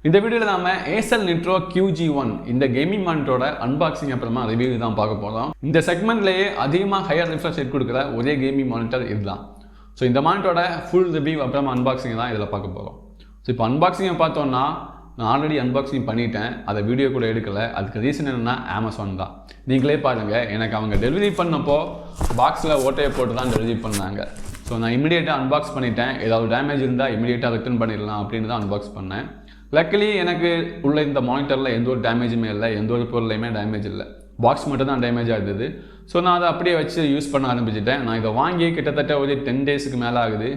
இந்த வீடியோவில் நாம acer nitro QG1 இந்த கேமிங் மானிட்டரோட அன்பாக்சிங் அப்புறமா ரிவ்யூ தான் பார்க்க போறோம். இந்த செக்மெண்ட்லயே அதிகமாக ஹையர் ரிஃப்ரெஷ் ரேட் கொடுக்குற ஒரே கேமிங் மானிட்டர் இதுதான். ஸோ இந்த மானிட்டரோட ஃபுல் ரிவ்யூ அப்புறமா அன்பாக்சிங் தான் இதில் பார்க்க போகிறோம். ஸோ இப்போ அன்பாக்சிங்கை பார்த்தோம்னா நான் ஆல்ரெடி அன்பாக்சிங் பண்ணிட்டேன், அதை வீடியோ கூட எடுக்கலை. அதுக்கு ரீசன் என்னென்னா அமேசான் தான். நீங்களே பாருங்கள், எனக்கு அவங்க டெலிவரி பண்ணப்போ பாக்ஸில் ஓட்டையை போட்டு தான் டெலிவரி பண்ணாங்க. ஸோ நான் இமீடியட்டாக அன்பாக்ஸ் பண்ணிட்டேன். ஏதாவது டேமேஜ் இருந்தால் இமீடியட்டாக ரிட்டர்ன் பண்ணிடலாம் அப்படின்னு தான் அன்பாக்ஸ் பண்ணேன். லக்கிலி எனக்கு உள்ள இந்த மானிட்டரில் எந்த ஒரு டேமேஜுமே இல்லை, எந்த ஒரு பொருளையுமே டேமேஜ் இல்லை. பாக்ஸ் மட்டும் தான் டேமேஜாக இருந்தது. ஸோ நான் அதை அப்படியே வச்சு யூஸ் பண்ண ஆரம்பிச்சிட்டேன். நான் இதை வாங்கி கிட்டத்தட்ட ஒரு 10 டேஸுக்கு மேலே ஆகுது.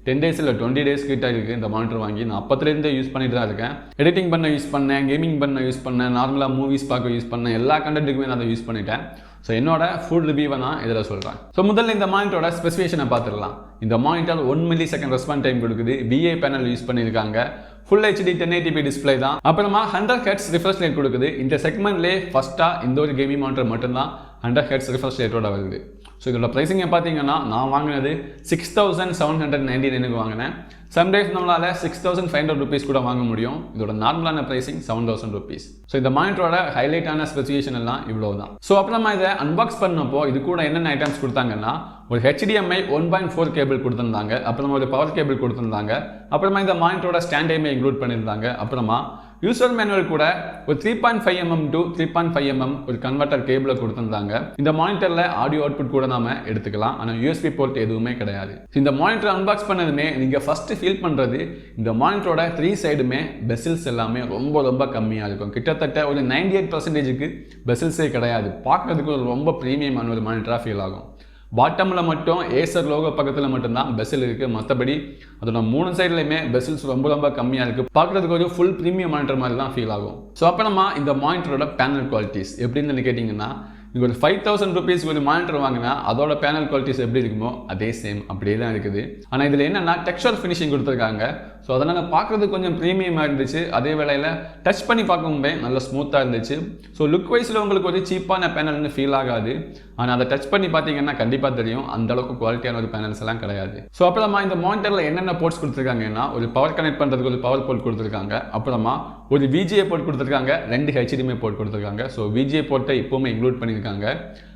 10 டேஸ் இல்லை 20 டேஸ் கிட்ட இருக்குது இந்த மானிட்டர் வாங்கி. நான் அப்பத்துலேருந்தே யூஸ் பண்ணிட்டு தான் இருக்கேன். எடிட்டிங் பண்ண யூஸ் பண்ணேன், கேமிங் பண்ண யூஸ் பண்ணேன், நார்மலாக மூவிஸ் பார்க்க யூஸ் பண்ணேன், எல்லா கண்டென்ட்டுக்குமே நான் அதை யூஸ் பண்ணிட்டேன். ஸோ என்னோட ஃபுல் ரிவ்யூவை நான் இதில் சொல்கிறேன். ஸோ முதல்ல இந்த மானிட்டரோட ஸ்பெசிஃபிகேஷனை பார்த்துடலாம். இந்த மானிட்டர் 1 millisecond ரெஸ்பான்ஸ் டைம் கொடுக்குது. VA பேனல் யூஸ் பண்ணியிருக்காங்க. ஃபுல் HD 1080p டிஸ்பிளே தான். அப்புறமா 100 Hz ரிஃப்ரெஷ் ரேட் கொடுக்குது. இந்த செக்மெண்ட்லேயே ஃபஸ்ட்டாக இந்த ஒரு கேமிங் மானிட்டர் மட்டும்தான் 100 Hz ரிஃப்ரெஷ் ரேட்டோட வருது. ஸோ இதோட ப்ரைஸிங்கை பார்த்தீங்கன்னா நான் வாங்கினது 6799 வாங்கினேன். சம்டைம்ஸ் நம்மளால் 6500 rupees கூட வாங்க முடியும். இதோட நார்மலான ப்ரைஸிங் 7000 rupees. ஸோ இந்த மானிட்டரோட ஹைலைட்டான ஸ்பெசிஃபிகேஷன் எல்லாம் இவ்வளோ தான். ஸோ அப்புறமா இதை அன்பாக்ஸ் பண்ணப்போ இது கூட என்னென்ன ஐட்டம்ஸ் கொடுத்தாங்கன்னா ஒரு HDMI 1.4 கேபிள் கொடுத்துருந்தாங்க, அப்புறமா ஒரு பவர் கேபிள் கொடுத்துருந்தாங்க, அப்புறமா இந்த மானிட்டரோட ஸ்டாண்டையுமே இன்க்ளூட் பண்ணியிருந்தாங்க. அப்புறமா யூசர் மேனுவல் கூட ஒரு 3.5mm to 3.5mm ஒரு கன்வெர்ட்டர் கேபிளை கொடுத்துருந்தாங்க. இந்த மானிட்டரில் ஆடியோ அவுட்புட் கூட நாம எடுத்துக்கலாம், ஆனால் USB போர்ட் எதுவுமே கிடையாது. இந்த மானிட்டர் அன்பாக்ஸ் பண்ணதுமே நீங்கள் ஃபர்ஸ்ட் ஃபீல் பண்ணுறது இந்த மானிட்டரோட 3 சைடுமே பெசில்ஸ் எல்லாமே ரொம்ப ரொம்ப கம்மியாக இருக்கும். கிட்டத்தட்ட ஒரு 98%க்கு பெசில்ஸே கிடையாது. பார்க்கறதுக்கு ஒரு ரொம்ப ப்ரீமியமான ஒரு மானிட்டராக ஃபீல் ஆகும். பாட்டமில் மட்டும் ஏசர் லோகோ பக்கத்தில் மட்டும்தான் பெசில் இருக்குது. மற்றபடி அதோட 3 சைட்லையுமே பெசில்ஸ் ரொம்ப ரொம்ப கம்மியாக இருக்குது. பார்க்குறதுக்கு ஒரு ஃபுல் ப்ரீமியம் மானிட்டர் மாதிரி தான் ஃபீல் ஆகும். ஸோ அப்புறமா இந்த மானிட்டரோட பேனல் குவாலிட்டிஸ் எப்படின்னு கேட்டிங்கன்னா, நீங்கள் ஒரு 5000 rupees ஒரு மானிட்டர் வாங்கினா அதோட பேனல் குவாலிட்டிஸ் எப்படி இருக்குமோ அதே சேம் அப்படியே தான் இருக்குது. ஆனால் இதில் என்னென்னா டெக்ஸ்சர் ஃபினிஷிங் கொடுத்துருக்காங்க. ஸோ அதனால் பார்க்குறதுக்கு கொஞ்சம் ப்ரீமியமாக இருந்துச்சு. அதே வேளையில் டச் பண்ணி பார்க்கும்போது நல்லா ஸ்மூத்தாக இருந்துச்சு. ஸோ லுக் வைஸில் உங்களுக்கு ஒரு சீப்பான பேனல்னு ஃபீல் ஆகாது. ஆனால் அதை டச் பண்ணி பார்த்தீங்கன்னா கண்டிப்பாக தெரியும் அந்தளவுக்கு குவாலிட்டியான ஒரு பேனல்ஸ் எல்லாம் கிடையாது. ஸோ அப்புறமா இந்த மானிட்டரில் என்னென்ன போர்ட்ஸ் கொடுத்துருக்காங்கன்னா ஒரு பவர் கனெக்ட் பண்ணுறதுக்கு ஒரு பவர் போர்ட் கொடுத்துருக்காங்க, அப்புறமா ஒரு VGA போர்ட் கொடுத்துருக்காங்க, 2 HDMI போர்ட் கொடுத்துருக்காங்க. ஸோ VGA போர்ட்டை இப்போவுமே இன்க்ளூட் பண்ணியிருக்காங்க.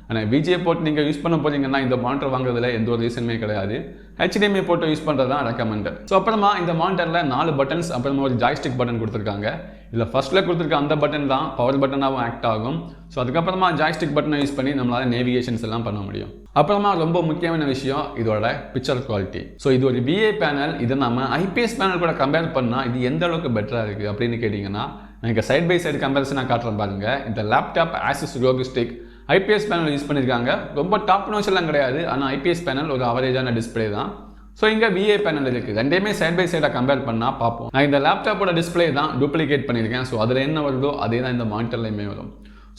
ஆனால் VGA போர்ட் நீங்கள் யூஸ் பண்ண போறீங்கன்னா இந்த மானிட்டர் வாங்குறதுல எந்த ஒரு ரீசனுமே கிடையாது. HDMI போர்ட்டை யூஸ் பண்ணுறது தான் ரெக்கமெண்டட். ஸோ அப்புறமா இந்த மானிட்டரில் 4 பட்டன்ஸ் அப்புறமா ஒரு ஜாய்ஸ்டிக் பட்டன் கொடுத்துருக்காங்க. இதில் ஃபர்ஸ்ட்டில் கொடுத்துருக்க அந்த பட்டன் தான் பவர் பட்டனாகவும் ஆக்ட் ஆகும். ஸோ அதுக்கப்புறமா ஜாய்ஸ்டிக் பட்டனை யூஸ் பண்ணி நம்மளால் நேவிகேஷன்ஸ் எல்லாம் பண்ண முடியும். அப்புறமா ரொம்ப முக்கியமான விஷயம் இதோட பிக்சர் குவாலிட்டி. ஸோ இது ஒரு VA பேனல். இதை நம்ம IPS பேனல் கூட கம்பேர் பண்ணால் இது எந்த அளவுக்கு பெட்டராக இருக்குது அப்படின்னு கேட்டிங்கன்னா, எனக்கு சைட் பை சைடு கம்பேரிசனாக காட்டுறேன் பாருங்க. இந்த லேப்டாப் ஆசஸ் ரோகிஸ்டிக் IPS பேனல் யூஸ் பண்ணியிருக்காங்க. ரொம்ப டாப் நாச் எல்லாம் கிடையாது, ஆனால் IPS பேனல் ஒரு அவரேஜான டிஸ்பிளே தான். ஸோ இங்கே VA பேனல் இருக்குது. ரெண்டையுமே சைட் பை சைடாக கம்பேர் பண்ணால் பார்ப்போம். நான் இந்த லேப்டாப்போட டிஸ்பிளே தான் டூப்ளிகேட் பண்ணியிருக்கேன். ஸோ அதில் என்ன வருதோ அதே தான் இந்த மானிட்டர்லையுமே வரும்.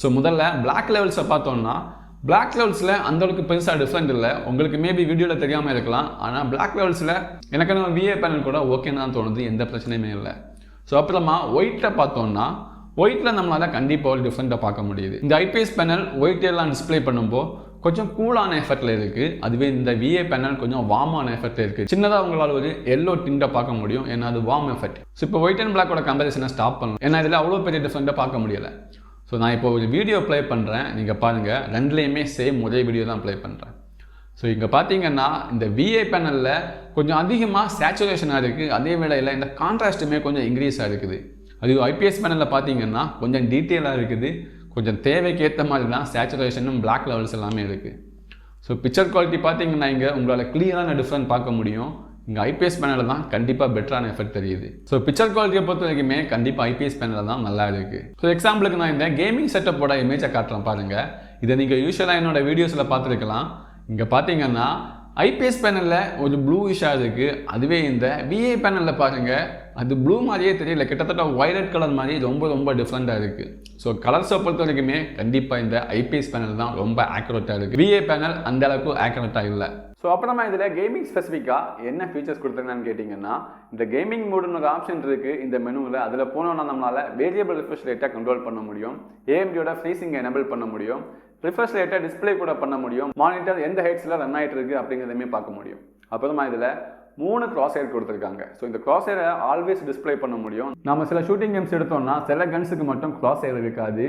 ஸோ முதல்ல பிளாக் லெவல்ஸை பார்த்தோம்னா பிளாக் லெவல்ஸில் அந்தளவுக்கு பெருசாக டிஃப்ரெண்ட் இல்லை. உங்களுக்கு மேபி வீடியோவில் தெரியாமல் இருக்கலாம், ஆனால் பிளாக் லெவல்ஸில் எனக்கு நம்ம VA பேனல் கூட ஓகேன்னு தான் தோணுது, எந்த பிரச்சனையுமே இல்லை. ஸோ அப்புறமா ஒயிட்டில் பார்த்தோம்னா ஒயிட்டில் நம்மளால் கண்டிப்பாக ஒரு டிஃப்ரெண்ட்டாக பார்க்க முடியுது. இந்த IPS பேனல் ஒயிட்டெல்லாம் டிஸ்பிளே பண்ணும்போது கொஞ்சம் கூலான எஃபெக்டில் இருக்குது. அதுவே இந்த VA பேனல் கொஞ்சம் வார்மான எஃபெக்ட் இருக்குது. சின்னதாக உங்களால் ஒரு எல்லோ டிண்டை பார்க்க முடியும், ஏன்னா அது வார்ம் எஃபெக்ட். ஸோ இப்போ ஒயிட் அண்ட் பிளாக்கோட கம்பேரிசனை ஸ்டாப் பண்ணலாம், ஏன்னா இதில் அவ்வளோ பெரிய டிஃப்ரெண்ட்டாக பார்க்க முடியலை. ஸோ நான் இப்போ ஒரு வீடியோ ப்ளே பண்ணுறேன், நீங்கள் பாருங்கள். ரெண்டுலேயுமே சேம் ஒரே வீடியோ தான் ப்ளே பண்ணுறேன். ஸோ இங்கே பார்த்தீங்கன்னா இந்த VA பேனலில் கொஞ்சம் அதிகமாக சேச்சுரேஷனாக இருக்குது. அதே வேளையில் இந்த கான்ட்ராஸ்ட்டுமே கொஞ்சம் இன்க்ரீஸாக இருக்குது. அது IPS பேனலில் பார்த்தீங்கன்னா கொஞ்சம் டீட்டெயிலாக இருக்குது. கொஞ்சம் தேவைக்கு ஏற்ற மாதிரி தான் சேச்சுரேஷனும் பிளாக் லெவல்ஸ் எல்லாமே இருக்குது. ஸோ பிக்சர் குவாலிட்டி பார்த்தீங்கன்னா இங்கே உங்களால் கிளியரான டிஃப்ரெண்ட் பார்க்க முடியும். இங்கே IPS பேனலில் தான் கண்டிப்பாக பெட்டரான எஃபெக்ட் தெரியுது. ஸோ பிக்சர் குவாலிட்டியை பொறுத்த வரைக்குமே கண்டிப்பாக IPS பேனலில் தான் நல்லா இருக்குது. ஸோ எக்ஸாம்பிளுக்கு நான் இந்த கேமிங் செட்டப்போட இமேஜை காட்டுறேன் பாருங்கள். இதை நீங்கள் யூஸ்வலாக என்னோட வீடியோஸில் பார்த்துருக்கலாம். இங்கே பார்த்தீங்கன்னா IPS பேனலில் ஒரு ப்ளூயிஷாக இருக்குது. அதுவே இந்த VA பேனலில் பாருங்கள், அது ப்ளூ மாதிரியே தெரியல, கிட்டத்தட்ட வயலட் கலர் மாதிரி ரொம்ப ரொம்ப டிஃப்ரெண்ட்டாக இருக்குது. ஸோ கலர்ஸை பொறுத்த வரைக்குமே கண்டிப்பாக இந்த IPS பேனல் தான் ரொம்ப ஆக்யூரேட்டாக இருக்குது. VA பேனல் அந்த அளவுக்கு ஆக்யூரேட்டாக இல்லை. ஸோ அப்புறமா இதில் கேமிங் ஸ்பெசிஃபிக்காக என்ன ஃபீச்சர்ஸ் கொடுத்துருக்கான்னு கேட்டிங்கன்னா, இந்த கேமிங் மோடுன்னு ஒரு ஆப்ஷன் இருக்குது இந்த மெனுவில். அதில் போனோன்னா நம்மளால் வேரியபிள் ரிஃப்ரெஷ் ரேட்டை கண்ட்ரோல் பண்ண முடியும், AMDயோட ஃப்ரீசிங் எனபிள் பண்ண முடியும், ரிஃப்ரெஷ் ரேட்டை டிஸ்பிளே கூட பண்ண முடியும், மானிட்டர் எந்த ஹைட்ஸில் ரன் ஆகிட்டு இருக்குது அப்படிங்கிறதையுமே பார்க்க முடியும். அப்புறமா இதில் 3 crosshair கொடுத்துருக்காங்க. ஸோ இந்த crosshair ஆல்வேஸ் டிஸ்பிளே பண்ண முடியும். நம்ம சில ஷூட்டிங் கேம்ஸ் எடுத்தோம்னா சில கன்ஸுக்கு மட்டும் crosshair இருக்காது.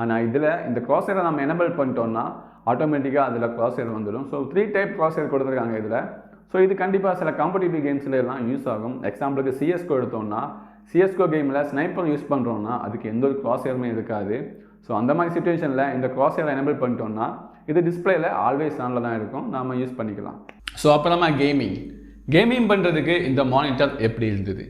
ஆனால் இதில் இந்த crosshair நம்ம எனபிள் பண்ணிட்டோம்னா ஆட்டோமேட்டிக்காக அதில் crosshair வந்துடும். ஸோ 3 டைப் crosshair கொடுத்துருக்காங்க இதில். ஸோ இது கண்டிப்பாக சில காம்படிட்டிவ் கேம்ஸில் எல்லாம் யூஸ் ஆகும். எக்ஸாம்பிளுக்கு CSGO எடுத்தோம்னா CSGO கேமில் ஸ்னைப்பர் யூஸ் பண்ணுறோம்னா அதுக்கு எந்த ஒரு crosshairமே இருக்காது. ஸோ அந்த மாதிரி சுச்சுவேஷனில் இந்த crosshair எனபிள் பண்ணிட்டோம்னா இது டிஸ்பிளேல ஆல்வேஸ் ஆனில் தான் இருக்கும், நாம் யூஸ் பண்ணிக்கலாம். ஸோ அப்புறமா கேமிங் பண்ணுறதுக்கு இந்த மானிட்டர் எப்படி இருந்தது?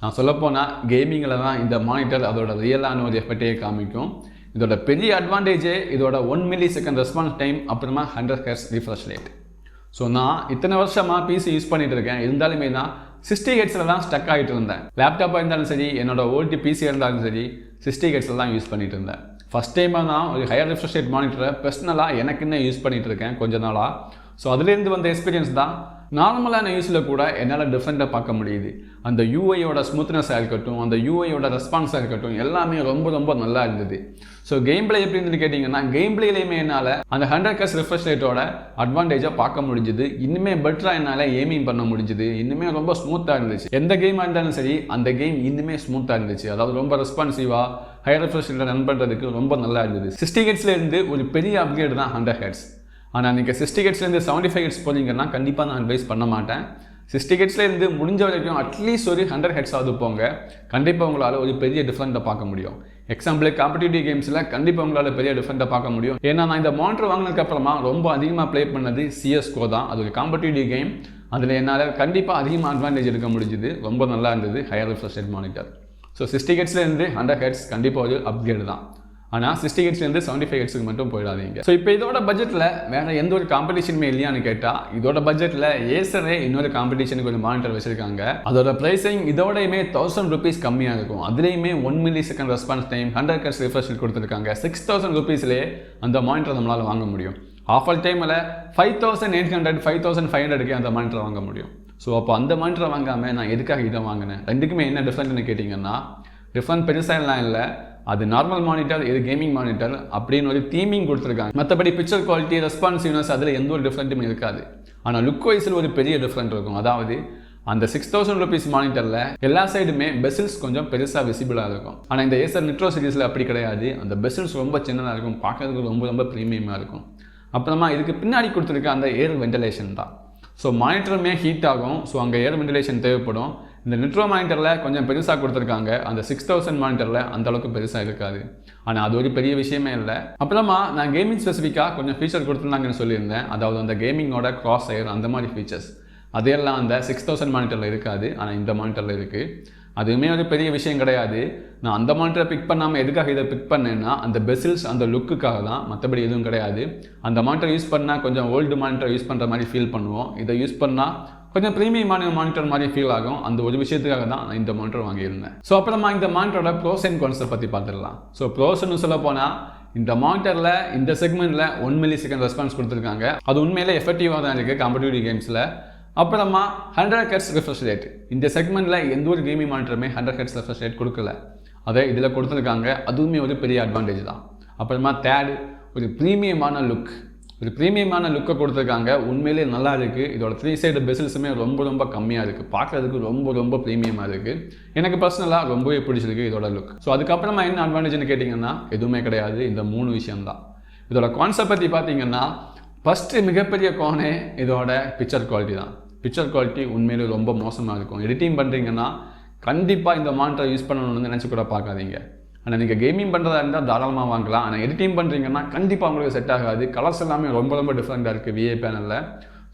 நான் சொல்லப்போனால் கேமிங்கில் தான் இந்த மானிட்டர் அதோட ரியலான ஒரு எஃபெக்டையே காமிக்கும். இதோட பெரிய அட்வான்டேஜே இதோட 1 millisecond ரெஸ்பான்ஸ் டைம், அப்புறமா 100 Hz ரிஃப்ரெஷ் ரேட். ஸோ நான் இத்தனை வருஷமாக பிசி யூஸ் பண்ணிட்டு இருக்கேன், இருந்தாலுமே தான் 60 Hzல தான் ஸ்டக் ஆகிட்டு இருந்தேன். லேப்டாப்பாக இருந்தாலும் சரி, என்னோட ஓல்டு பிசி இருந்தாலும் சரி 60 Hzல தான் யூஸ் பண்ணிட்டு இருந்தேன். ஃபஸ்ட் டைமாக நான் ஒரு ஹையர் ரிஃப்ரெஷ் ரேட் மானிட்டரை பர்சனலாக எனக்குன்னு யூஸ் பண்ணிட்டு இருக்கேன் கொஞ்ச நாளாக. ஸோ அதுலேருந்து வந்த எக்ஸ்பீரியன்ஸ் தான் நார்மலான யூஸில் கூட என்னால் டிஃப்ரெண்ட்டாக பார்க்க முடியுது. அந்த யூஐயோட ஸ்மூத்னஸாக இருக்கட்டும், அந்த யூஐயோட ரெஸ்பான்ஸாக இருக்கட்டும், எல்லாமே ரொம்ப நல்லா இருந்தது. ஸோ கேம் பிளே எப்படி இருந்துன்னு கேட்டிங்கன்னா, கேம் பிளேலையுமே என்னால் அந்த 100 Hz ரிஃப்ரெஷ் ரேட்டோட அட்வான்டேஜாக பார்க்க முடிஞ்சுது. இன்னுமே பெட்டராக என்னால் ஏமிங் பண்ண முடிஞ்சுது. இன்னுமே ரொம்ப ஸ்மூத்தாக இருந்துச்சு. எந்த கேமாக இருந்தாலும் சரி அந்த கேம் இன்னுமே ஸ்மூத்தாக இருந்துச்சு. அதாவது ரொம்ப ரெஸ்பான்சிவாக ஹையர் ரிஃப்ரெஷ் ரேட்டை ரன் பண்ணுறதுக்கு ரொம்ப நல்லா இருந்தது. 60 Hzலேருந்து ஒரு பெரிய அப்கிரேட் தான் 100 Hz. ஆனால் நீங்கள் 60 Hzலேருந்து 75 Hz போனீங்கன்னா கண்டிப்பாக நான் அட்வைஸ் பண்ண மாட்டேன். 60 Hzலேருந்து முடிஞ்ச வரைக்கும் அட்லீஸ்ட் ஒரு 100 Hz ஆகுது போங்க, கண்டிப்பாக உங்களால் ஒரு பெரிய டிஃப்ரெண்ட்டை பார்க்க முடியும். எக்ஸாம்பிளுக்கு காம்படிட்டிவ் கேம்ஸில் கண்டிப்பாக உங்களால் பெரிய டிஃப்ரெண்ட்டை பார்க்க முடியும். ஏன்னா நான் இந்த மானிட்டர் வாங்கினதுக்கப்புறமா ரொம்ப அதிகமாக ப்ளே பண்ணது CSGO தான். அது ஒரு காம்படிட்டிவ் கேம். அதில் என்னால் கண்டிப்பாக அதிகமாக அட்வான்டேஜ் எடுக்க முடிஞ்சுது. ரொம்ப நல்லா இருந்தது higher refresh rate monitor. So 60 Hzலேருந்து 100 Hz கண்டிப்பாக ஒரு அப்கிரேட் தான். ஆனால் 60 Hzலேருந்து 75 Hzக்கு மட்டும் போயிடாதீங்க. ஸோ இப்போ இதோட பட்ஜெட்டில் வேறு எந்த ஒரு காம்படிஷனுமே இல்லையான்னு கேட்டால், இதோட பட்ஜெட்டில் ஏசரே இன்னொரு காம்படிஷனுக்கு ஒரு மானிட்டர் வச்சிருக்காங்க. அதோட ப்ரைஸிங் இதோடையுமே 1000 rupees கம்மியாக இருக்கும். அதுலேயுமே 1 millisecond response time, 100 Hz refresh கொடுத்துருக்காங்க. 6000 rupeesலேயே அந்த மானிட்டர் நம்மளால் வாங்க முடியும். ஆஃபர் டைமில் 5800 5500க்கே அந்த மானிட்டர் வாங்க முடியும். ஸோ அப்போ அந்த மானிட்டரை வாங்காமல் நான் எதுக்காக இதை வாங்கினேன்? ரெண்டுக்குமே என்ன டிஃப்ரெண்ட்னு கேட்டிங்கன்னா, டிஃப்ரெண்ட் பெருசாக எல்லாம் இல்லை. அது நார்மல் மானிட்டர், இது கேமிங் மானிட்டர் அப்படின்னு ஒரு தீமிங் கொடுத்துருக்காங்க. மற்றபடி பிக்சர் குவாலிட்டி, ரெஸ்பான்சிவ்னஸ் அதில் எந்த ஒரு டிஃப்ரெண்ட்டுமே இருக்காது. ஆனால் லுக் வைஸில் ஒரு பெரிய டிஃப்ரெண்ட் இருக்கும். அதாவது அந்த 6000 rupees மானிட்டரில் எல்லா சைடுமே பெசில்ஸ் கொஞ்சம் பெருசாக விசிபிளாக இருக்கும். ஆனால் இந்த ஏசர் நிட்ரோ சீரிஸில் அப்படி கிடையாது. அந்த பெசில்ஸ் ரொம்ப சின்னதாக இருக்கும், பார்க்கறதுக்கு ரொம்ப ப்ரீமியமாக இருக்கும். அப்புறமா இதுக்கு பின்னாடி கொடுத்துருக்க அந்த ஏர் வென்டிலேஷன் தான். ஸோ மானிட்டருமே ஹீட் ஆகும். ஸோ அங்கே ஏர் வென்டிலேஷன் தேவைப்படும். இந்த நிட்ரோ மானிட்டரில் கொஞ்சம் பெருசாக கொடுத்துருக்காங்க. அந்த 6000 மானிட்டரில் அந்த அளவுக்கு பெருசாக இருக்காது. ஆனால் அது ஒரு பெரிய விஷயமே இல்லை. அப்புறமா நான் கேமிங் ஸ்பெசிஃபிக்காக கொஞ்சம் ஃபீச்சர் கொடுத்துருந்தாங்கன்னு சொல்லியிருந்தேன். அதாவது அந்த கேமிங்கோட கிராஸ் ஏர் அந்த மாதிரி ஃபீச்சர்ஸ் அதையெல்லாம் அந்த 6000 மானிட்டரில் இருக்காது. ஆனால் இந்த மானிட்டரில் இருக்குது. அதுவுமே ஒரு பெரிய விஷயம் கிடையாது. நான் அந்த மானிட்டரை பிக் பண்ணாமல் எதுக்காக இதை பிக் பண்ணேன்னா, அந்த பெசில்ஸ் அந்த லுக்குக்காக தான், மற்றபடி எதுவும் கிடையாது. அந்த மானிட்டர் யூஸ் பண்ணால் கொஞ்சம் ஓல்டு மானிட்டர் யூஸ் பண்ணுற மாதிரி ஃபீல் பண்ணுவோம். இதை யூஸ் பண்ணால் கொஞ்சம் ப்ரீமியமான மானிட்டர் மாதிரி ஃபீல் ஆகும். அந்த ஒரு விஷயத்துக்காக தான் நான் இந்த மானிட்டர் வாங்கியிருந்தேன். ஸோ அப்புறமா இந்த மானிட்டரோட ப்ரோஸ் அண்ட் கான்ஸை பற்றி பார்த்துடலாம். ஸோ ப்ரோஸ்ன்னு சொல்ல போனால், இந்த மானிட்டரில் இந்த செக்மெண்ட்டில் 1 millisecond ரெஸ்பான்ஸ் கொடுத்துருக்காங்க. அது உண்மையிலே எஃபெக்டிவாக தான் இருக்குது காம்படிட்டிவ் கேம்ஸில். அப்புறமா 100 Hz ரிஃப்ரெஷ் ரேட். இந்த செக்மெண்ட்டில் எந்த ஒரு கேமிங் மானிட்டருமே 100 Hz ரிஃப்ரெஷ் ரேட் கொடுக்கல. அதை இதில் கொடுத்துருக்காங்க. அதுவுமே ஒரு பெரிய அட்வான்டேஜ் தான். அப்புறமா தேர்டு, ஒரு ப்ரீமியமான லுக்கை கொடுத்துருக்காங்க. உண்மையிலே நல்லா இருக்குது. இதோட 3 சைடு பெசில்ஸுமே ரொம்ப கம்மியாக இருக்குது. பார்க்குறதுக்கு ரொம்ப ப்ரீமியமாக இருக்குது. எனக்கு பர்சனலாக ரொம்பவே பிடிச்சிருக்கு இதோட லுக். ஸோ அதுக்கப்புறமா என்ன அட்வான்டேஜ்னு கேட்டிங்கன்னா, எதுவுமே கிடையாது. இந்த 3 விஷயம்தான். இதோட கான்செப்ட் பற்றி பார்த்தீங்கன்னா, ஃபஸ்ட்டு மிகப்பெரிய கோனே இதோட பிக்சர் குவாலிட்டி தான். பிக்சர் குவாலிட்டி உண்மையிலே ரொம்ப மோசமாக இருக்கும். எடிட்டிங் பண்ணுறீங்கன்னா கண்டிப்பாக இந்த மானிட்டர் யூஸ் பண்ணணும்னு நினச்சி கூட பார்க்காதீங்க. ஆனால் நீங்கள் கேமிங் பண்ணுறதா இருந்தால் தாராளமாக வாங்கலாம். ஆனால் எடிட்டிங் பண்ணுறீங்கன்னா கண்டிப்பாக உங்களுக்கு செட் ஆகாது. கலர்ஸ் எல்லாமே ரொம்ப டிஃப்ரெண்ட்டாக இருக்குது விஏ பேனலில்.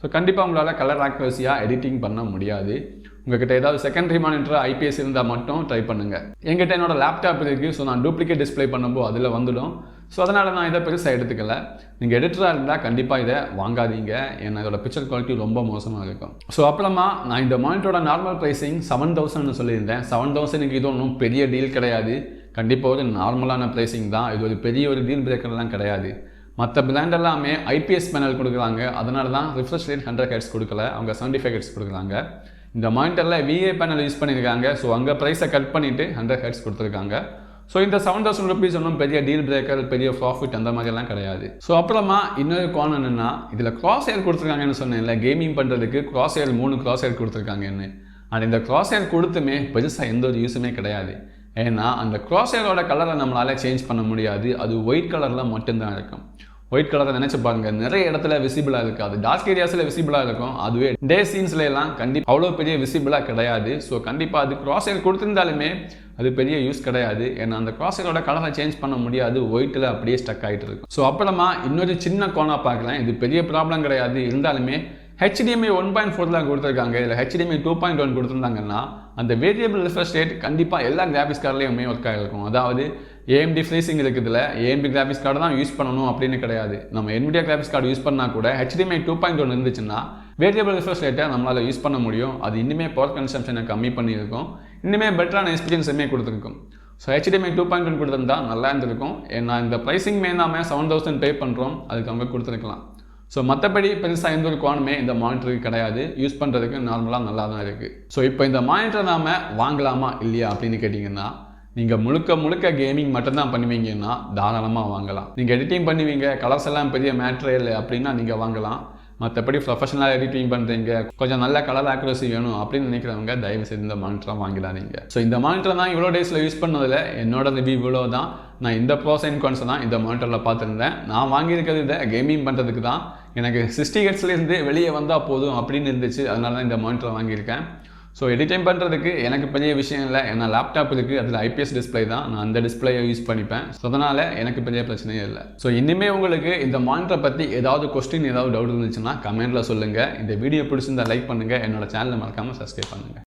ஸோ கண்டிப்பாக உங்களால் கலர் ஆக்யூரஸியாக எடிட்டிங் பண்ண முடியாது. உங்கள்கிட்ட ஏதாவது செகண்டரி மானிட்டர் ஐபிஎஸ் இருந்தால் மட்டும் ட்ரை பண்ணுங்கள். என்கிட்ட என்னோட லேப்டாப் இருக்குது. ஸோ நான் டூப்ளிகேட் டிஸ்பிளே பண்ணும்போது அதில் வந்துடும். ஸோ அதனால் நான் இதை பெருசாக எடுத்துக்கல. நீங்கள் எடிட்டராக இருந்தால் கண்டிப்பாக இதை வாங்காதீங்க. ஏன்னா இதோட பிக்சர் குவாலிட்டி ரொம்ப மோசமாக இருக்கும். ஸோ அப்புறமா நான் இந்த மானிட்டரோட நார்மல் ப்ரைஸிங் 7000ன்னு சொல்லியிருந்தேன். 7000க்கு இது ஒன்றும் பெரிய டீல் கிடையாது. கண்டிப்பாக ஒரு நார்மலான ப்ரைஸிங் தான். இது ஒரு பெரிய ஒரு டீல் பிரேக்கர்லாம் கிடையாது. மற்ற பிராண்ட் எல்லாமே ஐபிஎஸ் பேனல் கொடுக்குறாங்க. அதனால தான் ரிஃப்ரெஷ் ரேட் 100 Hz கொடுக்கல, அவங்க 75 Hz கொடுக்குறாங்க. இந்த மானிட்டரில் விஏ பேனல் யூஸ் பண்ணியிருக்காங்க. ஸோ அங்கே ப்ரைஸை கட் பண்ணிவிட்டு 100 Hz கொடுத்துருக்காங்க. ஸோ இந்த 7000 rupees ஒன்றும் பெரிய டீல் பிரேக்கர் பெரிய ப்ராஃபிட் அந்த மாதிரிலாம் கிடையாது. ஸோ அப்புறமா இன்னொரு கான் என்னென்னா இதில் கிராஸ் ஏர் கொடுத்துருக்காங்கன்னு சொன்னேன்ல, கேமிங் பண்ணுறதுக்கு கிராஸ் ஏர் 3 கிராஸ் ஏர் கொடுத்துருக்காங்கன்னு. அண்ட் இந்த கிராஸ் ஏர் கொடுத்துமே பெருசாக எந்த ஒரு யூஸுமே கிடையாது. ஏன்னா அந்த கிராஸ் ஏரோட கலரை நம்மளால் சேஞ்ச் பண்ண முடியாது. அது ஒயிட் கலரில் மட்டும்தான் இருக்கும். ஒயிட் கலரை நினச்சி பாருங்கள், நிறைய இடத்துல விசிபிளாக இருக்காது. டார்க் ஏரியாஸில் விசிபிளாக இருக்கும். அதுவே டே சீன்ஸ்ல எல்லாம் கண்டிப்பாக அவ்வளோ பெரிய விசிபிளாக கிடையாது. ஸோ கண்டிப்பாக அது கிராஸ் ஏர் கொடுத்துருந்தாலுமே அது பெரிய யூஸ் கிடையாது. ஏன்னா அந்த கிராஸ் ஏரோட கலரை சேஞ்ச் பண்ண முடியாது. ஒயிட்டில் அப்படியே ஸ்டக் ஆகிட்டு இருக்கும். ஸோ அப்புறமா இன்னொரு சின்ன கோணாக பார்க்குறேன். இது பெரிய ப்ராப்ளம் கிடையாது. இருந்தாலுமே HDMI 1.4 தான் கொடுத்துருக்காங்க. இதில் HDMI 2.1 கொடுத்துருந்தாங்கன்னா அந்த வேரியபிள் ரிஃப்ரெஷ் ரேட் கண்டிப்பாக எல்லா கிராஃபிக்ஸ் கார்ட்லேயுமே ஒர்க் ஆகிருக்கும். அதாவது AMD FREESYNC இருக்குதுல, AMD கிராஃபிக்ஸ் கார்டு தான் யூஸ் பண்ணணும் அப்படின்னு கிடையாது. நம்ம NVIDIA கிராஃபிக்ஸ் கார்டு யூஸ் பண்ணால் கூட HDMI 2.1 இருந்துச்சுன்னா வேரியபிள் ரிஃப்ரெஷ் ரேட்டை நம்மளால் யூஸ் பண்ண முடியும். அது இன்னுமே பவர் கன்சம்ஷனை கம்மி பண்ணியிருக்கும். இன்னுமே பெட்டரான எக்ஸ்பீரியன்ஸுமே கொடுத்துருக்கும். ஸோ HDMI 2.1 கொடுத்துருந்தா நல்லா இருந்திருக்கும். ஏன்னா இந்த ப்ரைஸிங்மே நாம 7000 பே பண்ணுறோம், அதுக்கு அவங்க கொடுத்துருக்கலாம். ஸோ மற்றபடி பெருசாக எந்த ஒரு குவானுமே இந்த மானிட்டருக்கு கிடையாது. யூஸ் பண்ணுறதுக்கு நார்மலாக நல்லா தான் இருக்குது. ஸோ இப்போ இந்த மானிட்டரை நாம் வாங்கலாமா இல்லையா அப்படின்னு கேட்டிங்கன்னா, நீங்கள் முழுக்க கேமிங் மட்டும்தான் பண்ணுவீங்கன்னா தாராளமாக வாங்கலாம். நீங்கள் எடிட்டிங் பண்ணுவீங்க, கலர்ஸ் எல்லாம் பெரிய மேட்ரே இல்லை அப்படின்னா நீங்கள் வாங்கலாம். மற்றபடி ப்ரொஃபஷனலாக எடிட்டிங் பண்ணுறீங்க, கொஞ்சம் நல்ல கலர் ஆக்குரசி வேணும் அப்படின்னு நினைக்கிறவங்க தயவு செய்து இந்த மானிட்டரை வாங்கிடாதீங்க. ஸோ இந்த மானிட்டர் தான் இவ்வளோ டேஸில் யூஸ் பண்ணதில் என்னோட ரிவ்யூ இவ்வளோ தான். நான் இந்த ப்ரோஸ் அண்ட் கான்ஸ் தான் இந்த மானிட்டரில் பார்த்துருந்தேன். நான் வாங்கியிருக்கிறது இதை கேமிங் பண்ணுறதுக்கு தான். எனக்கு 60 ஹெர்ட்ஸ்லேருந்து வெளியே வந்தால் போதும் அப்படின்னு இருந்துச்சு. அதனால தான் இந்த மானிட்டரை வாங்கியிருக்கேன். ஸோ எடிட்டிங் பண்ணுறதுக்கு எனக்கு பெரிய விஷயம் இல்லை. ஏன்னா லேப்டாப் இருக்குது, அதில் IPS டிஸ்பிளே தான். நான் அந்த டிஸ்பிளேயை யூஸ் பண்ணிப்பேன். ஸோ அதனால் எனக்கு பெரிய பிரச்சனையே இல்லை. ஸோ இனிமேல் உங்களுக்கு இந்த மானிட்டரை பற்றி ஏதாவது கொஸ்டின் ஏதாவது டவுட் இருந்துச்சுன்னா கமெண்ட்டில் சொல்லுங்கள். இந்த வீடியோ பிடிச்சிருந்தா லைக் பண்ணுங்கள். என்னோட சேனலை மறக்காமல் சப்ஸ்கிரைப் பண்ணுங்கள்.